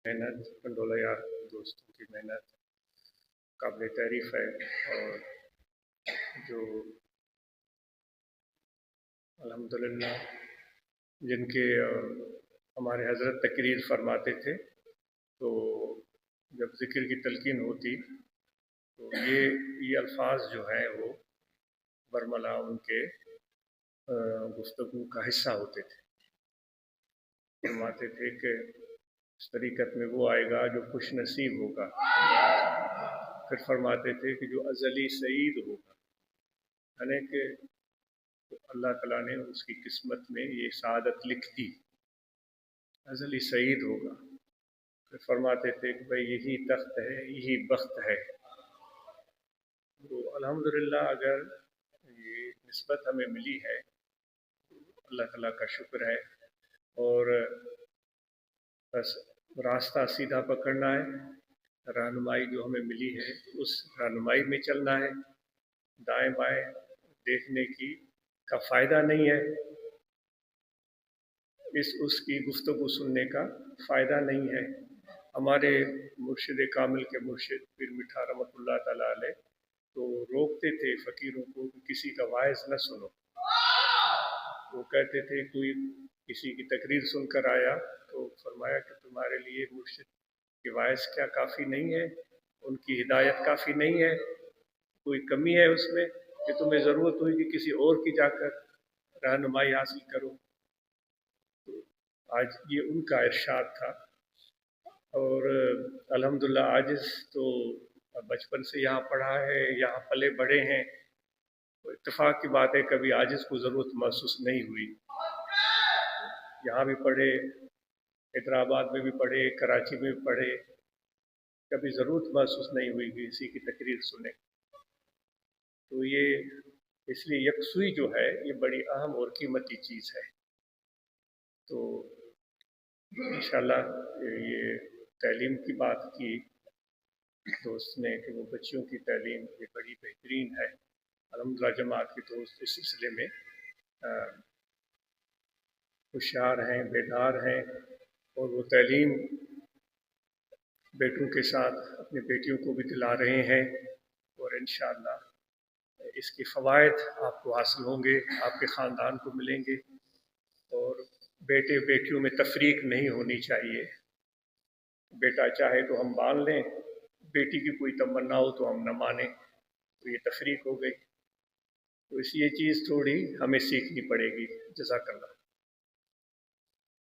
मेहनत कंडोला यार दोस्तों की मेहनत काबिल तारीफ़ है। और जो अल्हम्दुलिल्लाह जिनके हमारे हज़रत तकरीर फरमाते थे, तो जब ज़िक्र की तलकीन होती तो ये अल्फाज जो हैं वो बरमला उनके गुफ्तगू का हिस्सा होते थे। फरमाते थे कि इस तरीक़त में वो आएगा जो खुश नसीब होगा। फिर फरमाते थे कि जो अज़ली सईद होगा, यानी कि अल्लाह ताला ने उसकी किस्मत में ये सआदत लिख दी, अज़ली सईद होगा। फिर फरमाते थे कि भाई यही तख्त है, यही बख्त है। तो अल्हम्दुलिल्लाह अगर ये निस्बत हमें मिली है तो अल्लाह ताला का शुक्र है। और बस रास्ता सीधा पकड़ना है, रहनुमाई जो हमें मिली है उस रहनुमाई में चलना है। दाएं बाएं देखने की का फ़ायदा नहीं है, उसकी गुफ्तगू सुनने का फ़ायदा नहीं है। हमारे मुर्शिद कामिल के मुर्शिद पीर मिठा रहमतुल्लाह तआला अलैह तो रोकते थे फ़कीरों को कि किसी का वाइज़ न सुनो। वो कहते थे कोई किसी की तकरीर सुनकर आया तो फरमाया कि तुम्हारे लिए मुर्शिद की वाइज़ क्या काफ़ी नहीं है, उनकी हिदायत काफ़ी नहीं है, कोई कमी है उसमें कि तुम्हें ज़रूरत हुई कि किसी और की जाकर रहनुमाई हासिल करो। तो आज ये उनका इरशाद था। और अल्हम्दुलिल्लाह आजिज़ तो बचपन से यहाँ पढ़ा है, यहाँ पले बड़े हैं, तो इत्तेफाक की बात है कभी आजिज़ को ज़रूरत महसूस नहीं हुई। यहाँ भी पढ़े, हैदराबाद में भी पढ़े, कराची में भी पढ़े, कभी ज़रूरत महसूस नहीं हुई कि किसी की तकरीर सुने। तो ये इसलिए यकसुई जो है ये बड़ी अहम और कीमती चीज़ है। तो इंशाअल्लाह ये तालीम की बात की दोस्त ने कि वो बच्चियों की तालीम ये बड़ी बेहतरीन है। अल्हम्दुलिल्लाह जमात के दोस्त इस सिलसिले में होशियार हैं, बेदार हैं और वो तालीम बेटों के साथ अपनी बेटियों को भी दिला रहे हैं। और इंशाअल्लाह इसके फ़वाइद आपको हासिल होंगे, आपके ख़ानदान को मिलेंगे। और बेटे बेटियों में तफरीक नहीं होनी चाहिए। बेटा चाहे तो हम मान लें, बेटी की कोई तमन्ना हो तो हम न मानें, तो ये तफरीक हो गई। तो इस ये चीज़ थोड़ी हमें सीखनी पड़ेगी। जज़ाकल्लाह।